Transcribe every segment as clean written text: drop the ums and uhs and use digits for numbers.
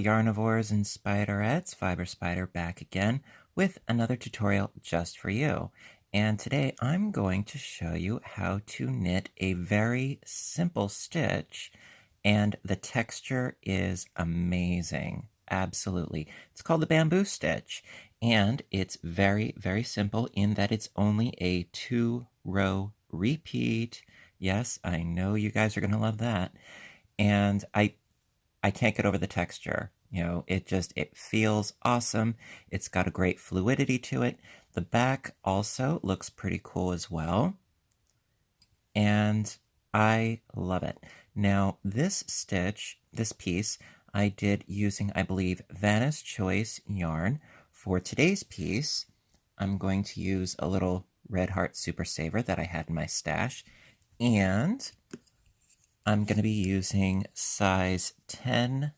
Yarnivores and Spiderettes, Fiber Spider back again with another tutorial just for you. And today I'm going to show you how to knit a very simple stitch, and the texture is amazing. Absolutely. It's called the bamboo stitch, and it's very, very simple in that it's only a 2-row repeat. Yes, I know you guys are going to love that. And I can't get over the texture. You know, it feels awesome. It's got a great fluidity to it. The back also looks pretty cool as well. And I love it. Now, this stitch, this piece, I did using, I believe, Vanna's Choice yarn. For today's piece, I'm going to use a little Red Heart Super Saver that I had in my stash. And I'm going to be using size 10.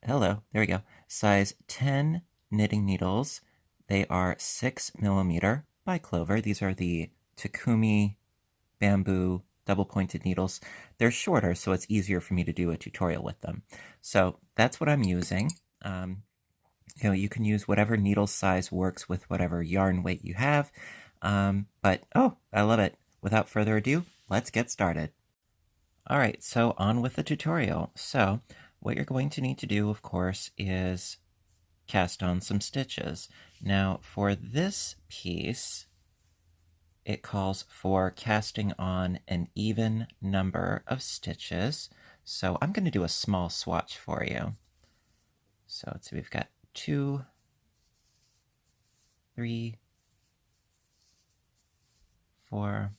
Hello, there we go. Size 10 knitting needles. They are 6mm by Clover. These are the Takumi bamboo double-pointed needles. They're shorter, so it's easier for me to do a tutorial with them. So that's what I'm using. You can use whatever needle size works with whatever yarn weight you have. But I love it. Without further ado, let's get started. All right, so on with the tutorial. So what you're going to need to do, of course, is cast on some stitches. Now, for this piece, it calls for casting on an even number of stitches. So I'm going to do a small swatch for you. So let's see, we've got 2, 3, 4,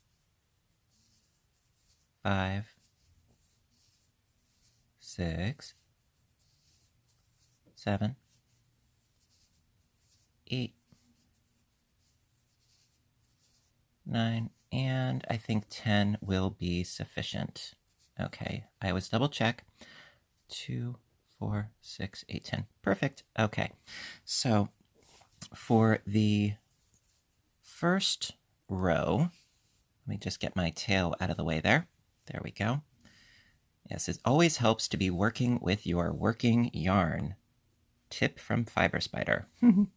5, 6, 7, 8, 9, and I think 10 will be sufficient. Okay, I always double check. 2, 4, 6, 8, 10. Perfect. Okay, so for the first row, let me just get my tail out of the way there. There we go. Yes, it always helps to be working with your working yarn. Tip from Fiber Spider. All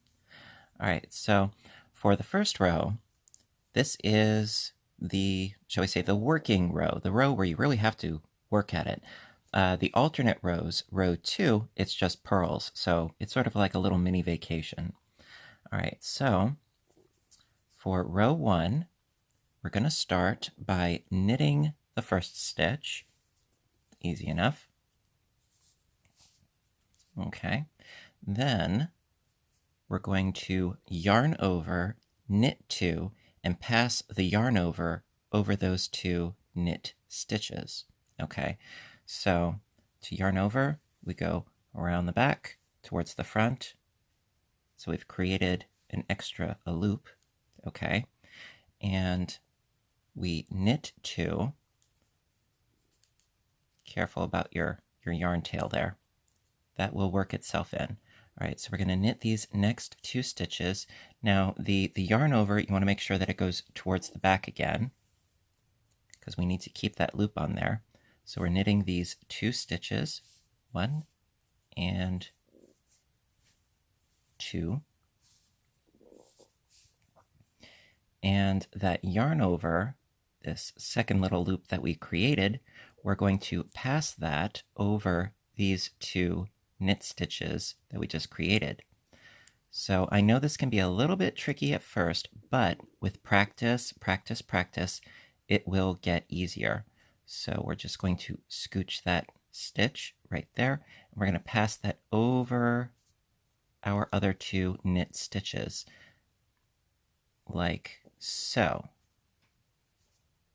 right, so for the first row, this is the, shall we say, the working row, the row where you really have to work at it. The alternate rows, row 2, it's just purls, so it's sort of like a little mini vacation. All right, so for row 1, we're going to start by knitting the first stitch. Easy enough. Okay, then we're going to yarn over, knit 2, and pass the yarn over those 2 knit stitches. Okay, so to yarn over, we go around the back towards the front. So we've created an extra loop. Okay, and we knit 2. Careful about your yarn tail there. That will work itself in. All right, so we're going to knit these next 2 stitches. Now, the yarn over, you want to make sure that it goes towards the back again, because we need to keep that loop on there. So we're knitting these 2 stitches, 1 and 2. And that yarn over, this second little loop that we created, we're going to pass that over these 2 knit stitches that we just created. So I know this can be a little bit tricky at first, but with practice, it will get easier. So we're just going to scooch that stitch right there, and we're going to pass that over our other 2 knit stitches, like so.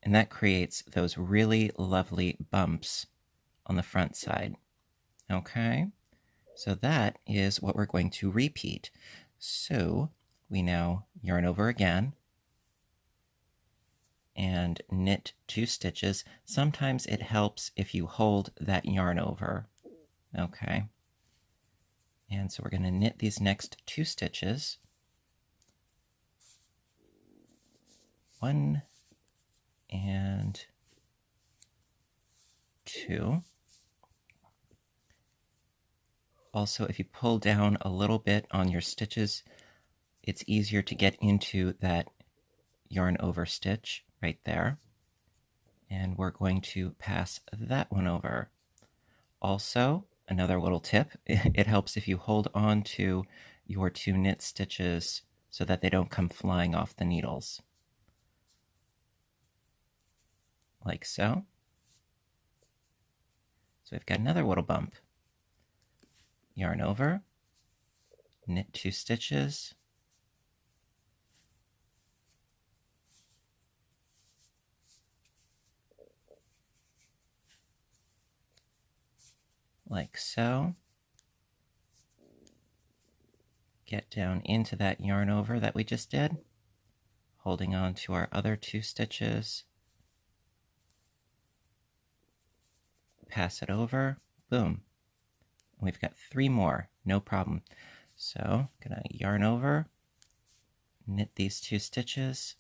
And that creates those really lovely bumps on the front side. Okay, so that is what we're going to repeat. So we now yarn over again and knit 2 stitches. Sometimes it helps if you hold that yarn over. Okay, and so we're going to knit these next 2 stitches. 1 and 2. Also, if you pull down a little bit on your stitches, it's easier to get into that yarn over stitch right there. And we're going to pass that one over. Also, another little tip, it helps if you hold on to your 2 knit stitches so that they don't come flying off the needles. Like so. So we've got another little bump. Yarn over, knit 2 stitches, like so. Get down into that yarn over that we just did, holding on to our other 2 stitches. Pass it over, boom. And we've got 3 more, no problem. So, gonna yarn over, knit these 2 stitches,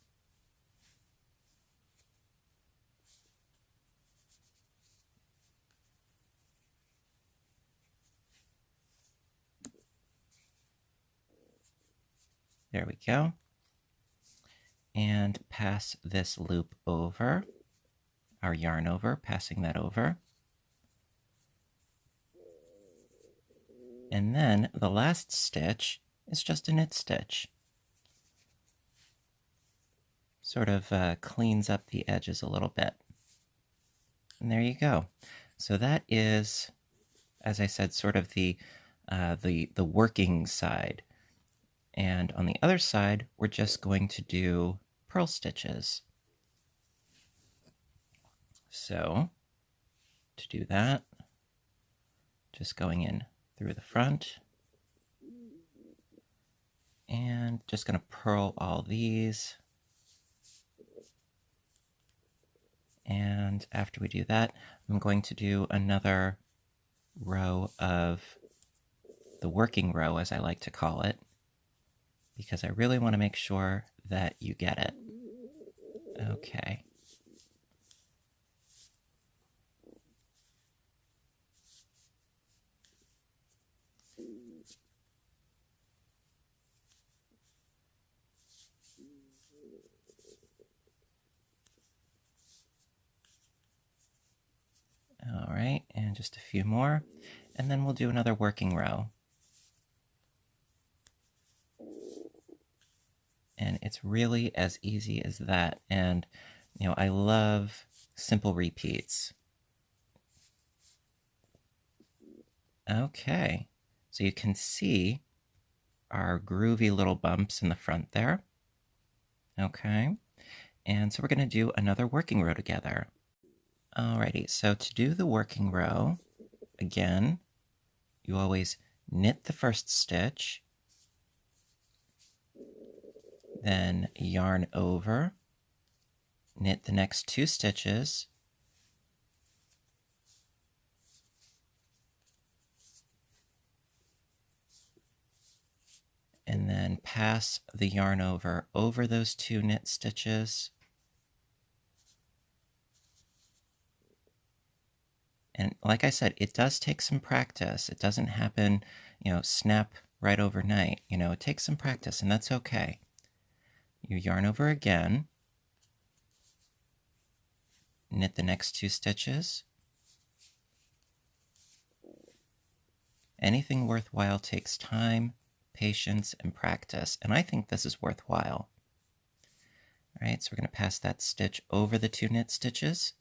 there we go, and pass this loop over, our yarn over, passing that over. And then the last stitch is just a knit stitch. Sort of cleans up the edges a little bit. And there you go. So that is, as I said, sort of the working side. And on the other side, we're just going to do purl stitches. So to do that, just going in through the front and just going to purl all these. And after we do that, I'm going to do another row of the working row, as I like to call it, because I really want to make sure that you get it. Okay. All right, and just a few more, and then we'll do another working row. And it's really as easy as that. And, you know, I love simple repeats. Okay, so you can see our groovy little bumps in the front there. Okay, and so we're going to do another working row together. Alrighty, so to do the working row, again, you always knit the first stitch, then yarn over, knit the next 2 stitches, and then pass the yarn over those 2 knit stitches. And like I said, it does take some practice. It doesn't happen, you know, snap right overnight. You know, it takes some practice, and that's okay. You yarn over again, knit the next 2 stitches. Anything worthwhile takes time, patience, and practice, and I think this is worthwhile. All right, so we're going to pass that stitch over the 2 knit stitches,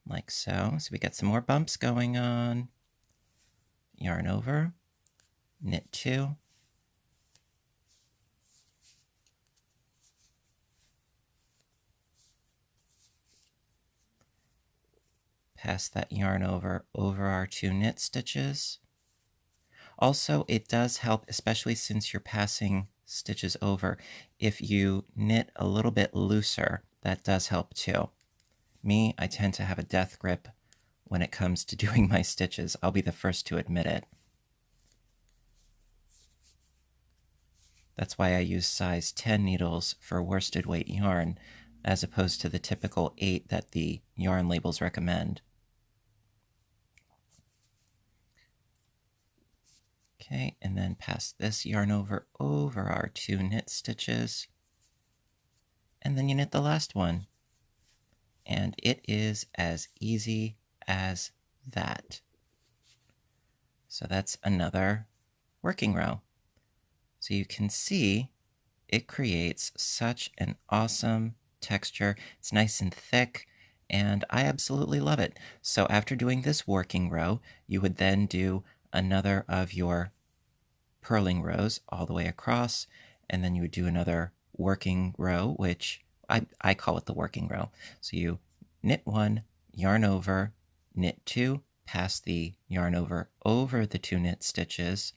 like so. So we got some more bumps going on. Yarn over, knit 2, pass that yarn over our 2 knit stitches. Also, it does help, especially since you're passing stitches over, if you knit a little bit looser. That does help too. Me, I tend to have a death grip when it comes to doing my stitches. I'll be the first to admit it. That's why I use size 10 needles for worsted weight yarn, as opposed to the typical 8 that the yarn labels recommend. Okay, and then pass this yarn over our 2 knit stitches, and then you knit the last one. And it is as easy as that. So that's another working row. So you can see it creates such an awesome texture. It's nice and thick, and I absolutely love it. So after doing this working row, you would then do another of your purling rows all the way across, and then you would do another working row, which I call it the working row. So you knit 1, yarn over, knit 2, pass the yarn over the 2 knit stitches,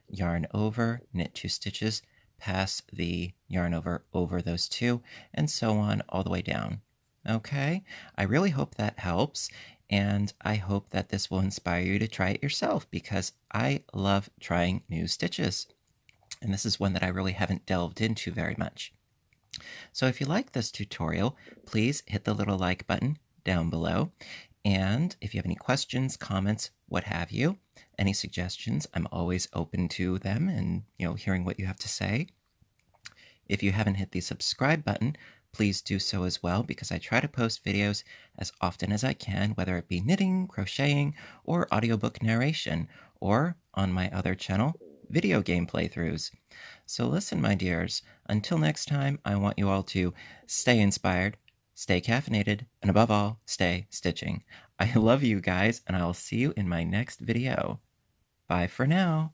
yarn over, knit 2 stitches, pass the yarn over those 2, and so on all the way down. Okay, I really hope that helps, and I hope that this will inspire you to try it yourself, because I love trying new stitches. And this is one that I really haven't delved into very much. So if you like this tutorial, please hit the little like button down below. And if you have any questions, comments, what have you, any suggestions, I'm always open to them and, hearing what you have to say. If you haven't hit the subscribe button, please do so as well, because I try to post videos as often as I can, whether it be knitting, crocheting, or audiobook narration, or on my other channel, video game playthroughs. So listen, my dears, until next time, I want you all to stay inspired, stay caffeinated, and above all, stay stitching. I love you guys, and I'll see you in my next video. Bye for now.